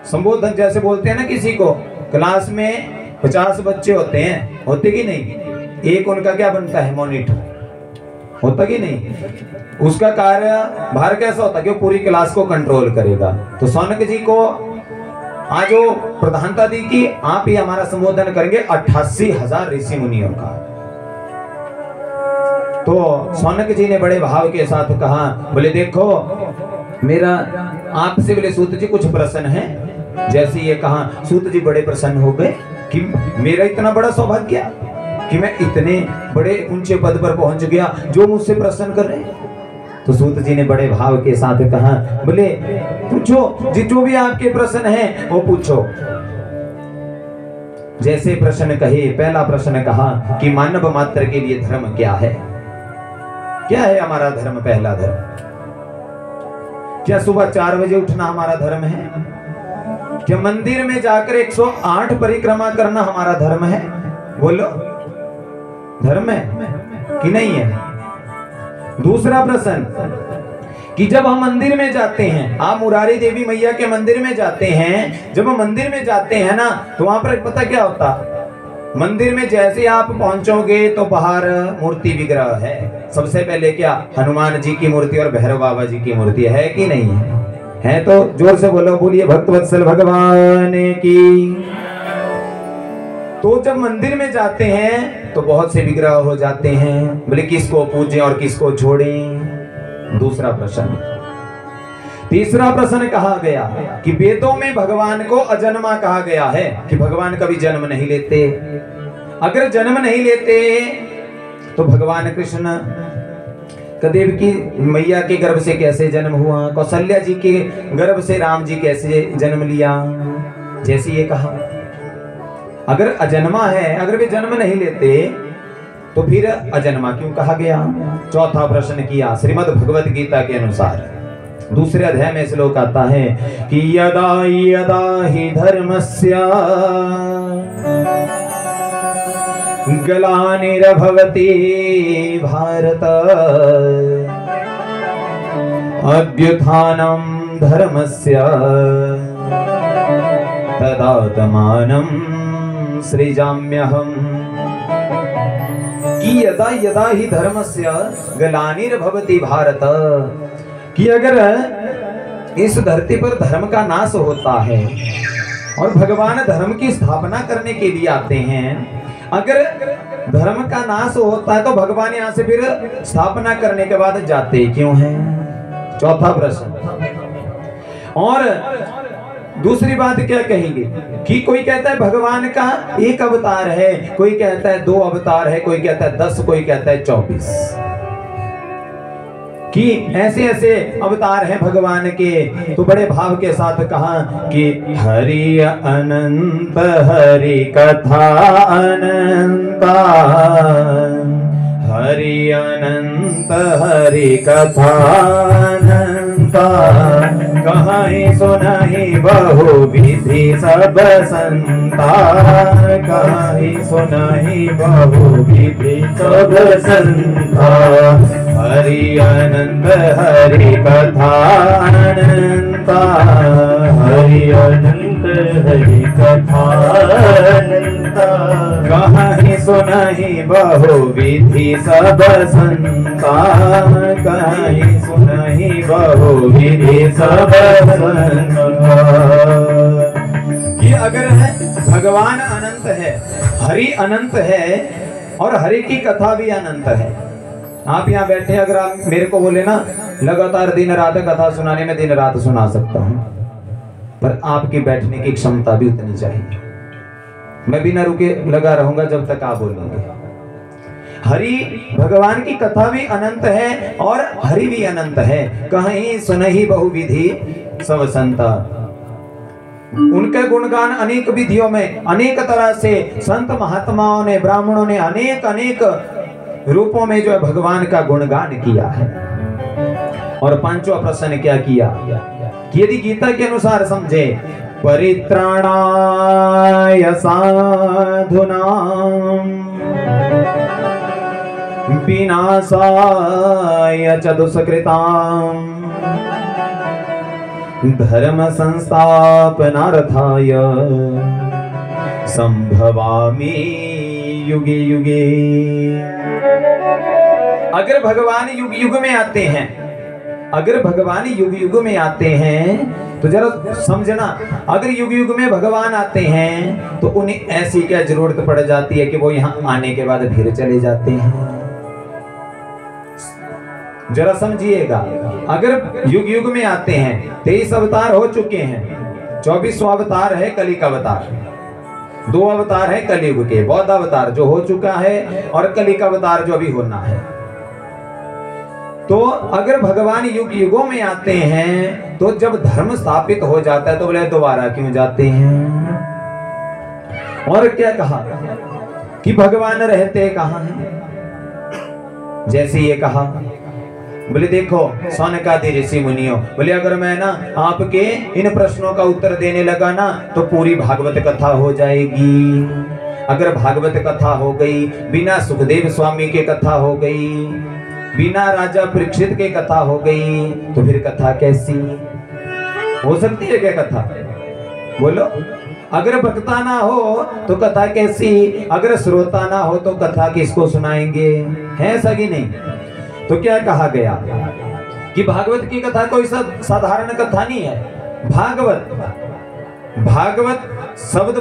संबोधन जैसे बोलते हैं ना किसी को, क्लास में 50 बच्चे होते हैं, होते कि नहीं, एक उनका क्या बनता है, मॉनिटर, होता कि नहीं। उसका कार्य भार कैसा होता है कि वो पूरी क्लास को कंट्रोल करेगा। तो सौनक जी को आज जो प्रधानता दी कि आप ही हमारा संबोधन करेंगे 88,000 ऋषि मुनियों का। तो सौनक जी ने बड़े भाव के साथ कहा, बोले देखो मेरा आपसे, बोले सूत जी कुछ प्रश्न है। जैसे ये कहा, सूत जी बड़े प्रसन्न हो गए कि मेरा इतना बड़ा सौभाग्य कि मैं इतने बड़े ऊंचे पद पर पहुंच गया, जो मुझसे प्रश्न कर रहे हैं। तो सूत जी ने बड़े भाव के साथ कहा, बोले पूछो जो भी आपके प्रश्न हैं वो पूछो। जैसे प्रश्न कहे, पहला प्रश्न कहा कि मानव मात्र के लिए धर्म क्या है, क्या है हमारा धर्म। पहला धर्म क्या सुबह 4 बजे उठना हमारा धर्म है? क्या मंदिर में जाकर 108 परिक्रमा करना हमारा धर्म है? बोलो, धर्म है कि नहीं है? दूसरा प्रश्न कि जब हम मंदिर में जाते हैं, आप मुरारी देवी मैया के मंदिर में जाते हैं, जब हम मंदिर में जाते हैं ना, तो वहां पर पता क्या होता, मंदिर में जैसे आप पहुंचोगे तो बाहर मूर्ति विग्रह है। सबसे पहले क्या, हनुमान जी की मूर्ति और भैरव बाबा जी की मूर्ति है कि नहीं है? है तो जोर से बोलो, बोलिए भक्तवत्सल भगवान की। तो जब मंदिर में जाते हैं तो बहुत से विग्रह हो जाते हैं, बोले किसको पूजें और किसको छोड़ें। दूसरा प्रश्न। तीसरा प्रश्न कहा गया कि वेदों में भगवान को अजन्मा कहा गया है, कि भगवान कभी जन्म नहीं लेते। अगर जन्म नहीं लेते तो भगवान कृष्ण कदेव की मैया के गर्भ से कैसे जन्म हुआ, कौशल्या जी के गर्भ से राम जी कैसे जन्म लिया। जैसे ये कहा, अगर अजन्मा है, अगर वे जन्म नहीं लेते तो फिर अजन्मा क्यों कहा गया। चौथा प्रश्न किया श्रीमद् भगवत गीता के अनुसार, दूसरे अध्याय में श्लोक आता है कि यदा यदा हि धर्मस्य ग्लानिर्भवति भारत अभ्युत्थानं धर्मस्य तदात्मानं सृजाम्यहम्। कि यदा यदा हि धर्मस्य ग्लानिर्भवति भारत, कि अगर इस धरती पर धर्म का नाश होता है और भगवान धर्म की स्थापना करने के लिए आते हैं, अगर धर्म का नाश होता है तो भगवान यहाँ से फिर स्थापना करने के बाद जाते क्यों हैं। चौथा प्रश्न। और दूसरी बात क्या कहेंगे कि कोई कहता है भगवान का 1 अवतार है, कोई कहता है 2 अवतार है, कोई कहता है 10, कोई कहता है 24, कि ऐसे ऐसे अवतार हैं भगवान के। तो बड़े भाव के साथ कहा कि हरि अनंत हरि कथा अनंता, हरि अनंत हरि कथा अनंता, कहीं सुनहि बहु विधि सब संता, कहीं सुनहि बहु विधि सब संता, हरि अनंत हरि कथा अनंता, हरि अनंत हरि कथा अनंता, कहीं सुनहि बहु विधि सब संता, कहीं सुनहि बहु विधि सब संता। कि अगर भगवान अनंत है, हरि अनंत है और हरि की कथा भी अनंत है। आप यहाँ बैठे, अगर आप मेरे को बोले ना लगातार दिन रात कथा सुनाने में दिन रात सुना सकता हूँ, पर आपकी बैठने की क्षमता भी उतनी चाहिए। मैं बिना रुके लगा रहूंगा जब तक आप बोलेंगे। हरि भगवान की कथा भी अनंत है और हरि भी अनंत है, कहीं सुनहि बहुविधि सब संता। उनके गुणगान अनेक विधियों में अनेक तरह से संत महात्माओं ने, ब्राह्मणों ने अनेक अनेक रूपों में जो है भगवान का गुणगान किया है। और पांचवा प्रश्न क्या किया कि यदि गीता के अनुसार समझे, परित्राणाय साधूनां विनाशाय च दुष्कृतां धर्म संस्थापनार्थाय संभवामि युगे युगे। अगर भगवान युग युग में आते हैं, अगर भगवान युग युग में आते हैं तो जरा समझना, अगर युग युग में भगवान आते हैं तो उन्हें ऐसी क्या जरूरत पड़ जाती है कि वो यहाँ आने के बाद फिर चले जाते हैं। जरा समझिएगा, अगर युग युग में आते हैं, 23 अवतार हो चुके हैं, 24वां अवतार है कली का अवतार, 2 अवतार है कलयुग के, बौद्ध अवतार जो हो चुका है और कली का अवतार जो अभी होना है। तो अगर भगवान युग युगों में आते हैं तो जब धर्म स्थापित हो जाता है तो बोले दोबारा क्यों जाते हैं। और क्या कहा कि भगवान रहते कहाँ हैं। जैसे ये कहा, बोले देखो सौनकादि ऋषि मुनियों, बोले अगर मैं ना आपके इन प्रश्नों का उत्तर देने लगा ना तो पूरी भागवत कथा हो जाएगी। अगर भागवत कथा हो गई, बिना सुखदेव स्वामी के कथा हो गई, बिना राजा परीक्षित के कथा हो गई, तो फिर कथा कैसी हो सकती है? क्या कथा बोलो? अगर वक्ता ना हो तो कथा कैसी, अगर श्रोता ना हो तो कथा किसको सुनाएंगे? है ऐसा कि नहीं? तो क्या कहा गया कि भागवत की कथा कोई साधारण कथा नहीं है। भागवत शब्द